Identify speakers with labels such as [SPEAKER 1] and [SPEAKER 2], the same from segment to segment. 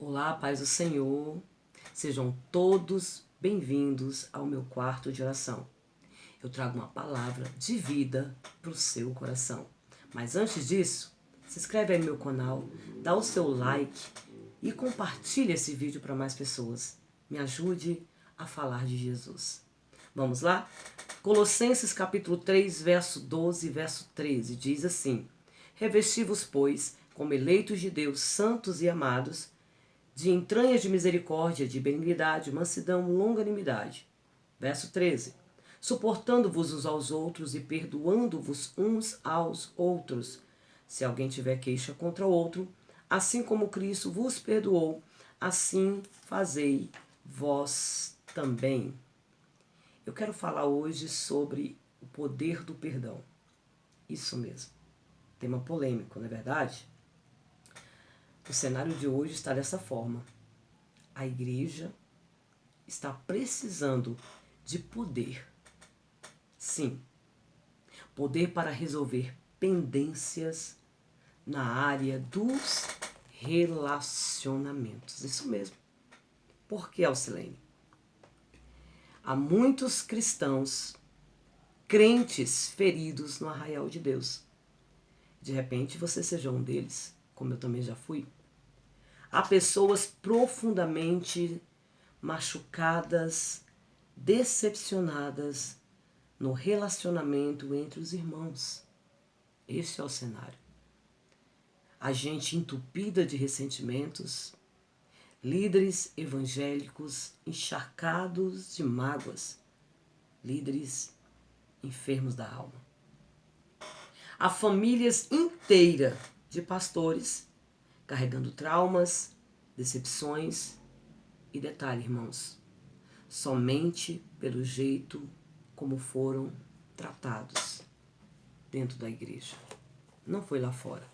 [SPEAKER 1] Olá, paz do Senhor. Sejam todos bem-vindos ao meu quarto de oração. Eu trago uma palavra de vida para o seu coração. Mas antes disso, se inscreve aí no meu canal, dá o seu like e compartilhe esse vídeo para mais pessoas. Me ajude a falar de Jesus. Vamos lá? Colossenses capítulo 3, verso 12 e verso 13 diz assim: Revesti-vos, pois, como eleitos de Deus, santos e amados, de entranhas de misericórdia, de benignidade, mansidão, longanimidade. Verso 13. Suportando-vos uns aos outros e perdoando-vos uns aos outros, se alguém tiver queixa contra outro, assim como Cristo vos perdoou, assim fazei vós também. Eu quero falar hoje sobre o poder do perdão. Isso mesmo. Tema polêmico, não é verdade? O cenário de hoje está dessa forma. A igreja está precisando de poder. Sim, poder para resolver pendências na área dos relacionamentos. Isso mesmo. Por que, Alcilene? Há muitos cristãos, crentes feridos no arraial de Deus. De repente você seja um deles, como eu também já fui. Há pessoas profundamente machucadas, decepcionadas no relacionamento entre os irmãos. Esse é o cenário. A gente entupida de ressentimentos, líderes evangélicos encharcados de mágoas, líderes enfermos da alma. Há famílias inteiras de pastores carregando traumas, decepções e detalhe, irmãos, somente pelo jeito como foram tratados dentro da igreja. Não foi lá fora,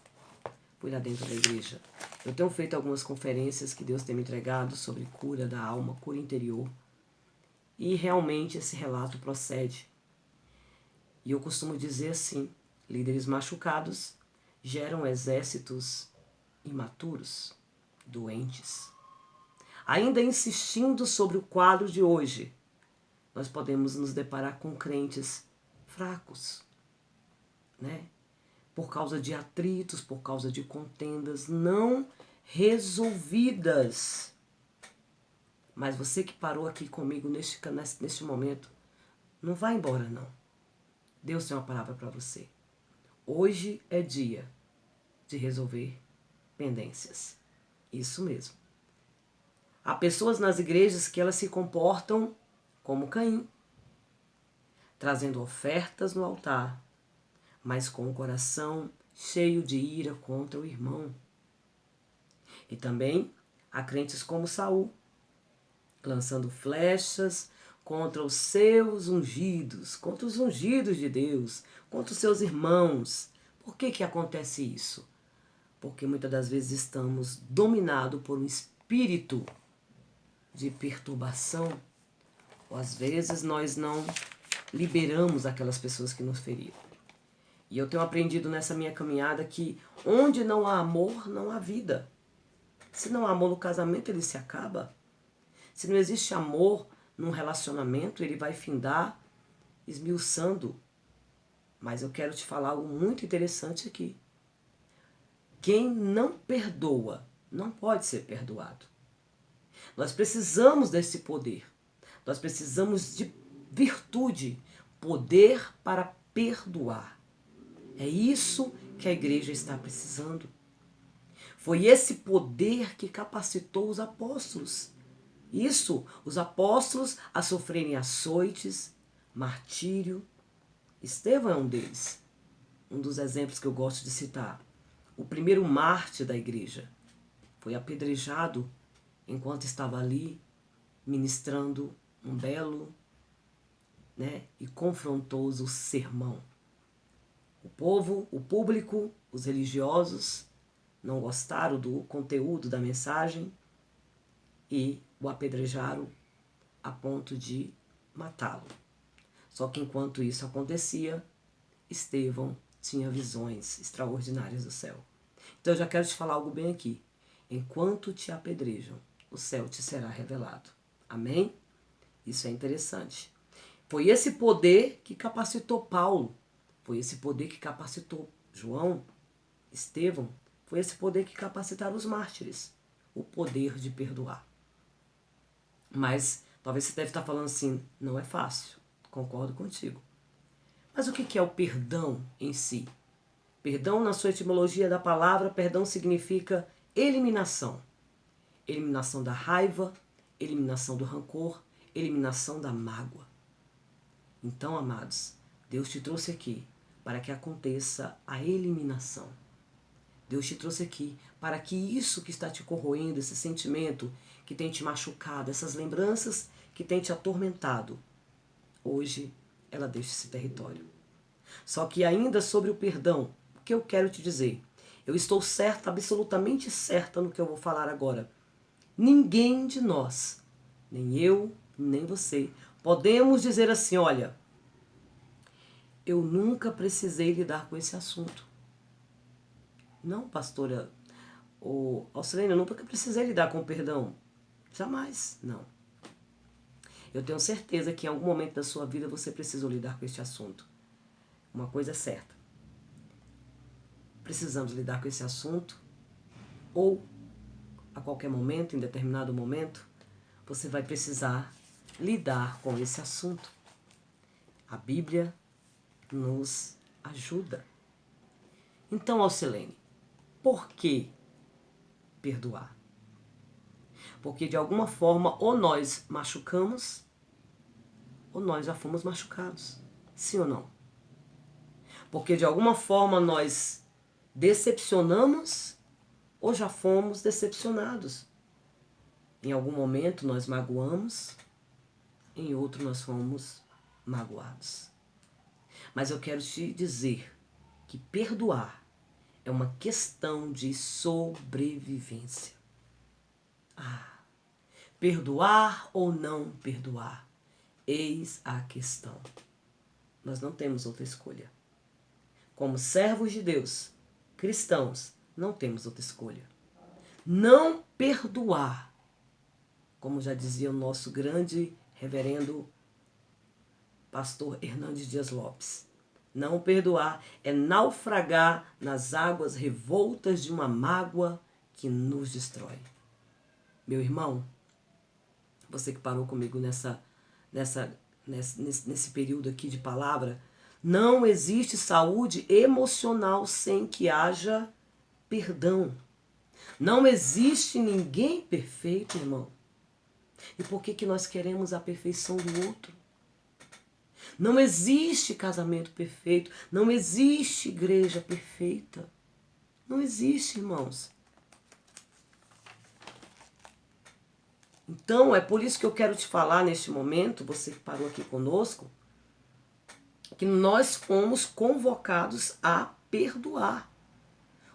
[SPEAKER 1] foi lá dentro da igreja. Eu tenho feito algumas conferências que Deus tem me entregado sobre cura da alma, cura interior. E realmente esse relato procede. E eu costumo dizer assim, líderes machucados geram exércitos imaturos, doentes. Ainda insistindo sobre o quadro de hoje, nós podemos nos deparar com crentes fracos, né? Por causa de atritos, por causa de contendas não resolvidas. Mas você que parou aqui comigo neste momento, não vai embora não. Deus tem uma palavra para você. Hoje é dia de resolver pendências. Isso mesmo. Há pessoas nas igrejas que elas se comportam como Caim, trazendo ofertas no altar, mas com o coração cheio de ira contra o irmão. E também há crentes como Saul, lançando flechas contra os seus ungidos, contra os ungidos de Deus, contra os seus irmãos. Por que acontece isso? Porque muitas das vezes estamos dominados por um espírito de perturbação, ou às vezes nós não liberamos aquelas pessoas que nos feriram. E eu tenho aprendido nessa minha caminhada que onde não há amor, não há vida. Se não há amor no casamento, ele se acaba. Se não existe amor num relacionamento, ele vai findar esmiuçando. Mas eu quero te falar algo muito interessante aqui. Quem não perdoa não pode ser perdoado. Nós precisamos desse poder. Nós precisamos de virtude, poder para perdoar. É isso que a igreja está precisando. Foi esse poder que capacitou os apóstolos. Isso, os apóstolos a sofrerem açoites, martírio. Estevão é um deles. Um dos exemplos que eu gosto de citar. O primeiro mártir da igreja foi apedrejado enquanto estava ali ministrando um belo, e confrontoso sermão. O povo, o público, os religiosos não gostaram do conteúdo da mensagem e o apedrejaram a ponto de matá-lo. Só que enquanto isso acontecia, Estevão tinha visões extraordinárias do céu. Então eu já quero te falar algo bem aqui. enquanto te apedrejam, o céu te será revelado. Amém? Isso é interessante. Foi esse poder que capacitou Paulo. Foi esse poder que capacitou João, Estevão. Foi esse poder que capacitaram os mártires. O poder de perdoar. Mas talvez você deve estar falando assim, não é fácil. Concordo contigo. Mas o que é o perdão em si? Perdão, na sua etimologia da palavra, perdão significa eliminação. Eliminação da raiva, eliminação do rancor, eliminação da mágoa. Então, amados, Deus te trouxe aqui para que aconteça a eliminação. Deus te trouxe aqui para que isso que está te corroendo, esse sentimento que tem te machucado, essas lembranças que tem te atormentado, hoje ela deixa esse território. Só que ainda sobre o perdão, o que eu quero te dizer? Eu estou certa, absolutamente certa no que eu vou falar agora. Ninguém de nós, nem eu, nem você, podemos dizer assim, olha, eu nunca precisei lidar com esse assunto. Não, pastora, Alcilene, eu nunca precisei lidar com o perdão. Jamais, não. Eu tenho certeza que em algum momento da sua vida você precisou lidar com este assunto. Uma coisa é certa. Precisamos lidar com esse assunto ou a qualquer momento, em determinado momento, você vai precisar lidar com esse assunto. A Bíblia nos ajuda. Então, Alcilene, por que perdoar? Porque de alguma forma ou nós machucamos ou nós já fomos machucados. Sim ou não? Porque de alguma forma nós decepcionamos ou já fomos decepcionados. Em algum momento nós magoamos, em outro nós fomos magoados. Mas eu quero te dizer que perdoar é uma questão de sobrevivência. Perdoar ou não perdoar? Eis a questão. Nós não temos outra escolha. Como servos de Deus, cristãos, não temos outra escolha. Não perdoar, como já dizia o nosso grande reverendo pastor Hernandes Dias Lopes. Não perdoar é naufragar nas águas revoltas de uma mágoa que nos destrói. Meu irmão, você que parou comigo nesse período aqui de palavra, não existe saúde emocional sem que haja perdão. Não existe ninguém perfeito, irmão. E por que nós queremos a perfeição do outro? Não existe casamento perfeito. Não existe igreja perfeita. Não existe, irmãos. Então, é por isso que eu quero te falar neste momento, você que parou aqui conosco, que nós fomos convocados a perdoar.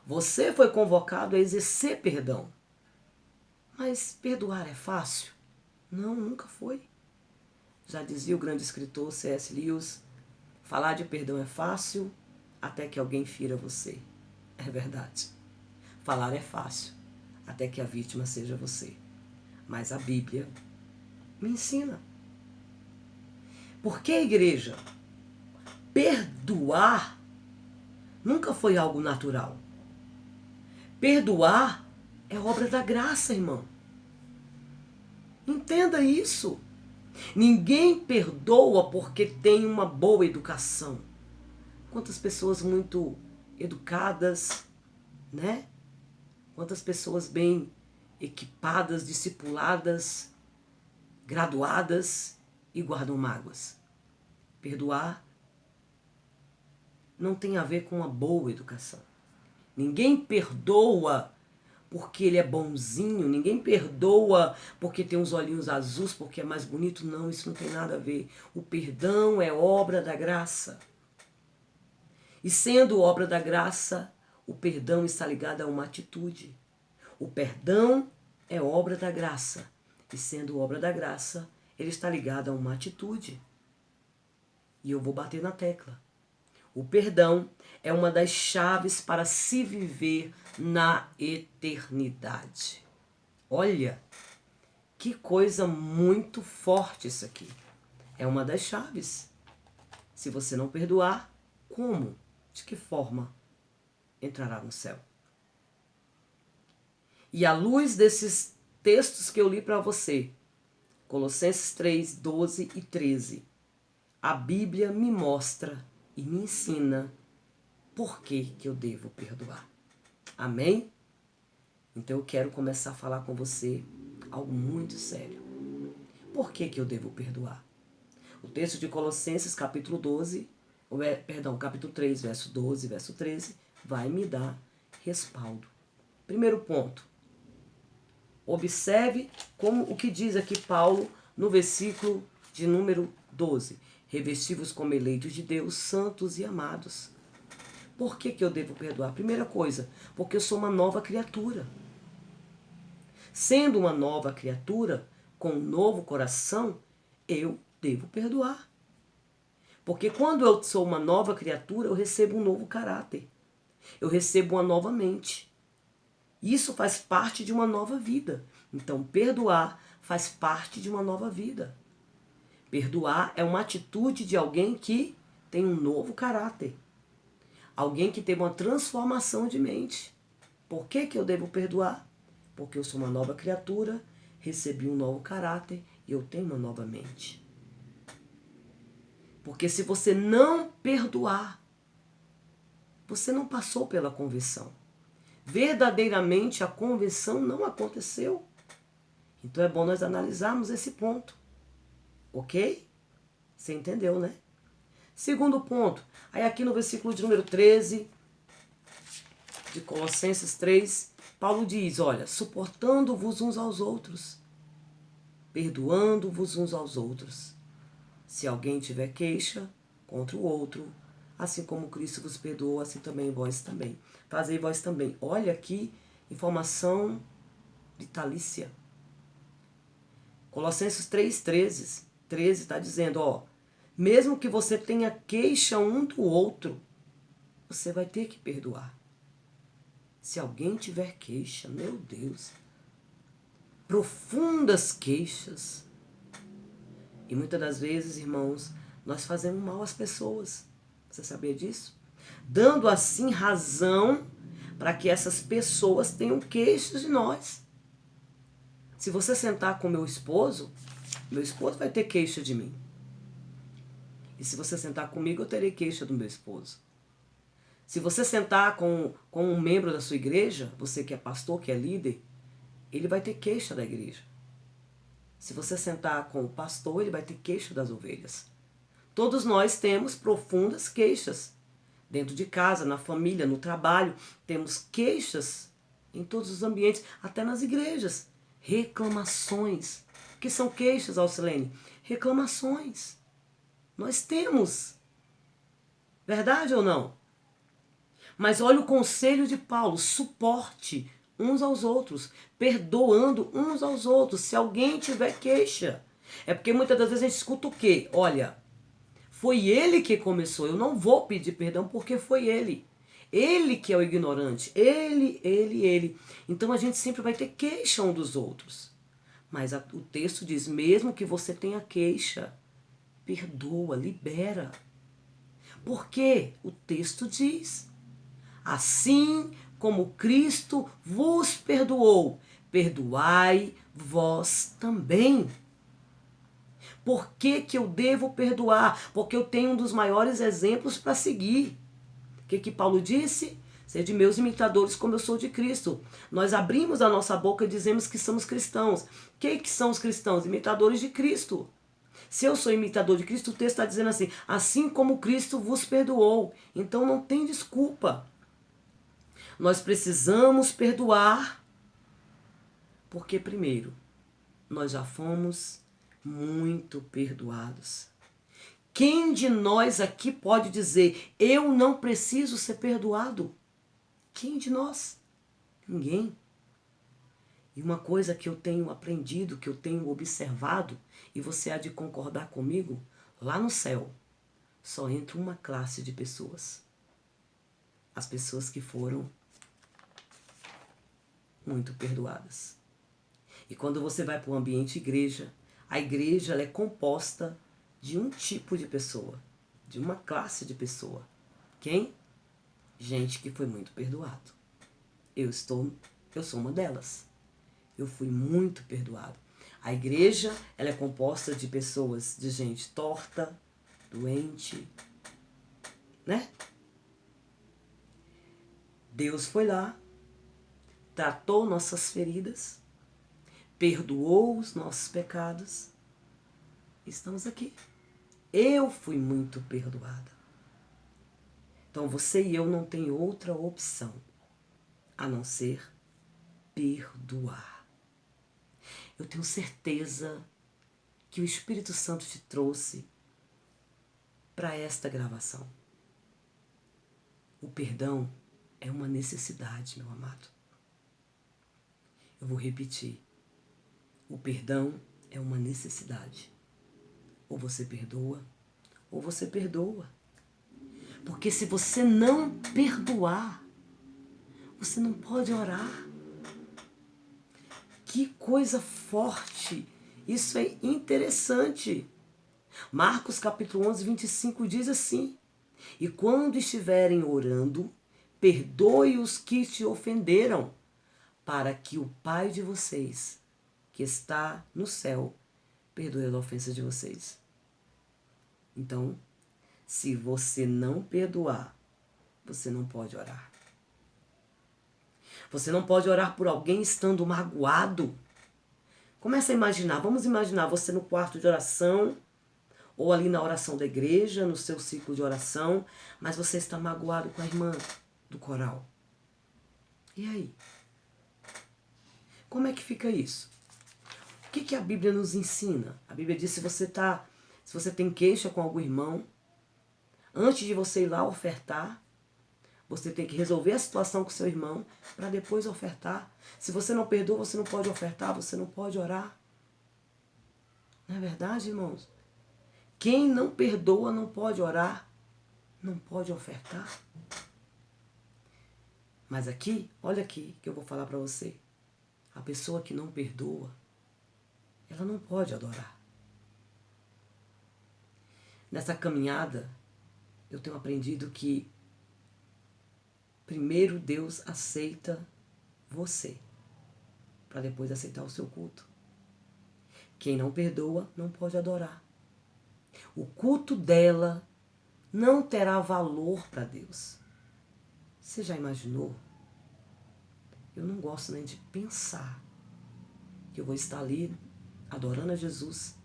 [SPEAKER 1] Você foi convocado a exercer perdão. Mas perdoar é fácil? Não, nunca foi. Já dizia o grande escritor C.S. Lewis, falar de perdão é fácil até que alguém fira você. É verdade. Falar é fácil até que a vítima seja você. Mas a Bíblia me ensina. Porque, igreja, perdoar nunca foi algo natural. Perdoar é obra da graça, irmão. Entenda isso. Ninguém perdoa porque tem uma boa educação. Quantas pessoas muito educadas, né? Quantas pessoas bem equipadas, discipuladas, graduadas e guardam mágoas. Perdoar não tem a ver com uma boa educação. Ninguém perdoa porque ele é bonzinho, ninguém perdoa porque tem uns olhinhos azuis, porque é mais bonito. Não, isso não tem nada a ver. O perdão é obra da graça. E sendo obra da graça, o perdão está ligado a uma atitude. O perdão é obra da graça. E sendo obra da graça, ele está ligado a uma atitude. E eu vou bater na tecla. O perdão é uma das chaves para se viver na eternidade. Olha, que coisa muito forte isso aqui. É uma das chaves. Se você não perdoar, como? De que forma entrará no céu? E à luz desses textos que eu li para você, Colossenses 3, 12 e 13, a Bíblia me mostra e me ensina por que eu devo perdoar. Amém? Então eu quero começar a falar com você algo muito sério. Por que eu devo perdoar? O texto de Colossenses, capítulo 3, verso 12, verso 13, vai me dar respaldo. Primeiro ponto. Observe como o que diz aqui Paulo no versículo de número 12. Revesti-vos como eleitos de Deus, santos e amados. Por que eu devo perdoar? Primeira coisa, porque eu sou uma nova criatura. Sendo uma nova criatura, com um novo coração, eu devo perdoar. Porque quando eu sou uma nova criatura, eu recebo um novo caráter. Eu recebo uma nova mente. Isso faz parte de uma nova vida. Então, perdoar faz parte de uma nova vida. Perdoar é uma atitude de alguém que tem um novo caráter. Alguém que teve uma transformação de mente. Por que eu devo perdoar? Porque eu sou uma nova criatura, recebi um novo caráter e eu tenho uma nova mente. Porque se você não perdoar, você não passou pela conversão. Verdadeiramente a conversão não aconteceu. Então é bom nós analisarmos esse ponto. Ok? Você entendeu, né? Segundo ponto. Aí aqui no versículo de número 13 de Colossenses 3, Paulo diz, olha, suportando-vos uns aos outros, perdoando-vos uns aos outros. Se alguém tiver queixa contra o outro, assim como Cristo vos perdoou, assim também vós também. Fazei vós também. Olha aqui, informação vitalícia. Colossenses 3,13 está dizendo, ó, mesmo que você tenha queixa um do outro, você vai ter que perdoar. Se alguém tiver queixa, meu Deus, profundas queixas. E muitas das vezes, irmãos, nós fazemos mal às pessoas. Você sabia disso? Dando assim razão para que essas pessoas tenham queixas de nós. Se você sentar com meu esposo vai ter queixa de mim. E se você sentar comigo, eu terei queixa do meu esposo. Se você sentar com um membro da sua igreja, você que é pastor, que é líder, ele vai ter queixa da igreja. Se você sentar com o pastor, ele vai ter queixa das ovelhas. Todos nós temos profundas queixas. Dentro de casa, na família, no trabalho, temos queixas em todos os ambientes, até nas igrejas. Reclamações. O que são queixas, Alcilene? Reclamações. Nós temos. Verdade ou não? Mas olha o conselho de Paulo, suporte uns aos outros, perdoando uns aos outros, se alguém tiver queixa. É porque muitas das vezes a gente escuta o quê? Olha, foi ele que começou, eu não vou pedir perdão porque foi ele. Ele que é o ignorante, ele. Então a gente sempre vai ter queixa um dos outros. Mas o texto diz, mesmo que você tenha queixa, perdoa, libera. Porque o texto diz, assim como Cristo vos perdoou, perdoai vós também. Por que eu devo perdoar? Porque eu tenho um dos maiores exemplos para seguir. O que Paulo disse? Sede meus imitadores como eu sou de Cristo. Nós abrimos a nossa boca e dizemos que somos cristãos. O que são os cristãos? Imitadores de Cristo. Se eu sou imitador de Cristo, o texto está dizendo assim como Cristo vos perdoou. Então não tem desculpa. Nós precisamos perdoar, porque primeiro, nós já fomos muito perdoados. Quem de nós aqui pode dizer, eu não preciso ser perdoado? Quem de nós? Ninguém. E uma coisa que eu tenho aprendido, que eu tenho observado, e você há de concordar comigo, lá no céu, só entra uma classe de pessoas. As pessoas que foram muito perdoadas. E quando você vai para o ambiente igreja, a igreja ela é composta de um tipo de pessoa, de uma classe de pessoa. Quem? Gente que foi muito perdoado. Eu sou uma delas. Eu fui muito perdoado. A igreja ela é composta de pessoas, de gente torta, doente, né? Deus foi lá, tratou nossas feridas, perdoou os nossos pecados. Estamos aqui. Eu fui muito perdoada. Então você e eu não tem outra opção a não ser perdoar. Eu tenho certeza que o Espírito Santo te trouxe para esta gravação. O perdão é uma necessidade, meu amado. Eu vou repetir. O perdão é uma necessidade. Ou você perdoa, ou você perdoa. Porque se você não perdoar, você não pode orar. Que coisa forte! Isso é interessante. Marcos capítulo 11, 25 diz assim: e quando estiverem orando, perdoe os que te ofenderam, para que o Pai de vocês, que está no céu, perdoe a ofensa de vocês. Então, se você não perdoar, você não pode orar. Você não pode orar por alguém estando magoado. Começa a imaginar, vamos imaginar você no quarto de oração, ou ali na oração da igreja, no seu ciclo de oração, mas você está magoado com a irmã do coral. E aí? Como é que fica isso? O que a Bíblia nos ensina? A Bíblia diz se você tem queixa com algum irmão, antes de você ir lá ofertar, você tem que resolver a situação com seu irmão para depois ofertar. Se você não perdoa, você não pode ofertar, você não pode orar. Não é verdade, irmãos? Quem não perdoa não pode orar, não pode ofertar. Mas aqui, olha aqui que eu vou falar para você. A pessoa que não perdoa, ela não pode adorar. Nessa caminhada, eu tenho aprendido que primeiro Deus aceita você, para depois aceitar o seu culto. Quem não perdoa não pode adorar. O culto dela não terá valor para Deus. Você já imaginou? Eu não gosto nem de pensar que eu vou estar ali adorando a Jesus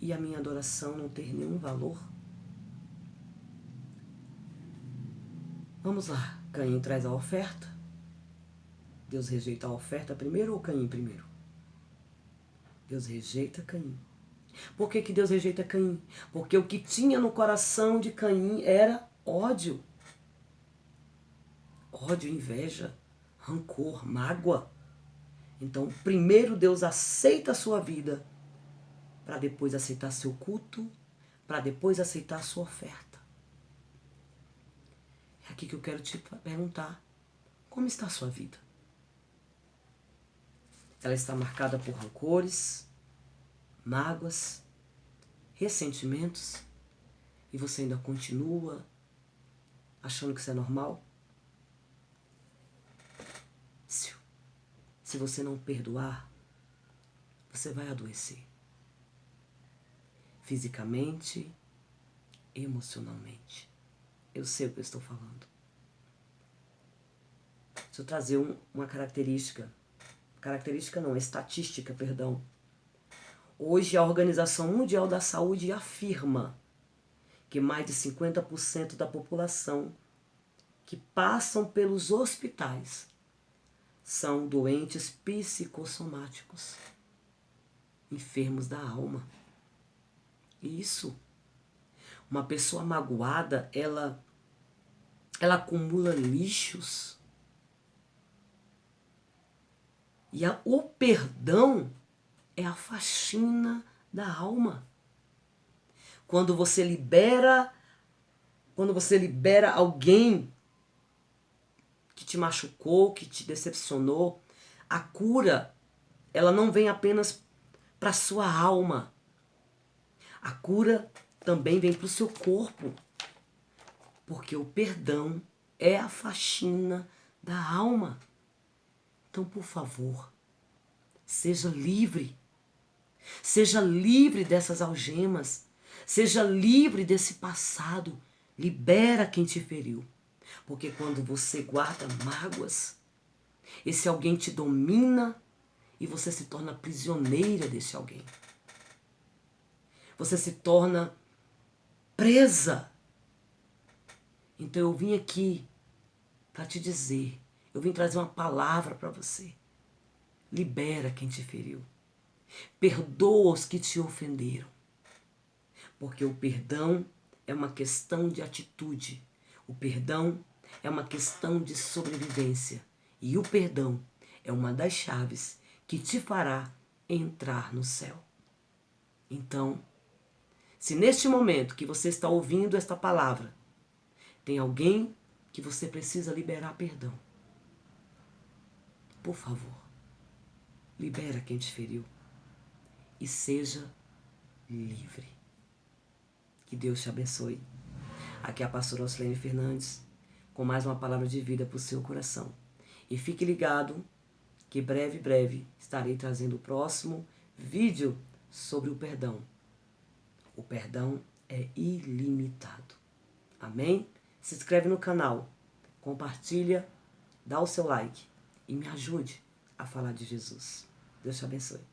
[SPEAKER 1] e a minha adoração não ter nenhum valor. Vamos lá. Caim traz a oferta. Deus rejeita a oferta primeiro ou Caim primeiro? Deus rejeita Caim. Por que Deus rejeita Caim? Porque o que tinha no coração de Caim era ódio. Ódio, inveja, rancor, mágoa. Então, primeiro Deus aceita a sua vida, para depois aceitar seu culto, para depois aceitar a sua oferta. É aqui que eu quero te perguntar, como está a sua vida? Ela está marcada por rancores, mágoas, ressentimentos, e você ainda continua achando que isso é normal? Se você não perdoar, você vai adoecer. Fisicamente, emocionalmente. Eu sei o que eu estou falando. Deixa eu trazer uma característica. Característica não, estatística, perdão. Hoje a Organização Mundial da Saúde afirma que mais de 50% da população que passam pelos hospitais são doentes psicossomáticos, enfermos da alma. Isso. Uma pessoa magoada, ela acumula lixos. E o perdão é a faxina da alma. Quando você libera alguém que te machucou, que te decepcionou, a cura, ela não vem apenas para a sua alma. A cura também vem para o seu corpo. Porque o perdão é a faxina da alma. Então, por favor, seja livre. Seja livre dessas algemas. Seja livre desse passado. Libera quem te feriu. Porque quando você guarda mágoas, esse alguém te domina e você se torna prisioneira desse alguém. Você se torna presa. Então eu vim aqui para te dizer, eu vim trazer uma palavra para você. Libera quem te feriu. Perdoa os que te ofenderam. Porque o perdão é uma questão de atitude. O perdão é uma questão de sobrevivência. E o perdão é uma das chaves que te fará entrar no céu. Então, se neste momento que você está ouvindo esta palavra, tem alguém que você precisa liberar perdão, por favor, libera quem te feriu e seja livre. Que Deus te abençoe. Aqui é a pastora Oslene Fernandes, com mais uma palavra de vida para o seu coração. E fique ligado que breve estarei trazendo o próximo vídeo sobre o perdão. O perdão é ilimitado. Amém? Se inscreve no canal, compartilha, dá o seu like e me ajude a falar de Jesus. Deus te abençoe.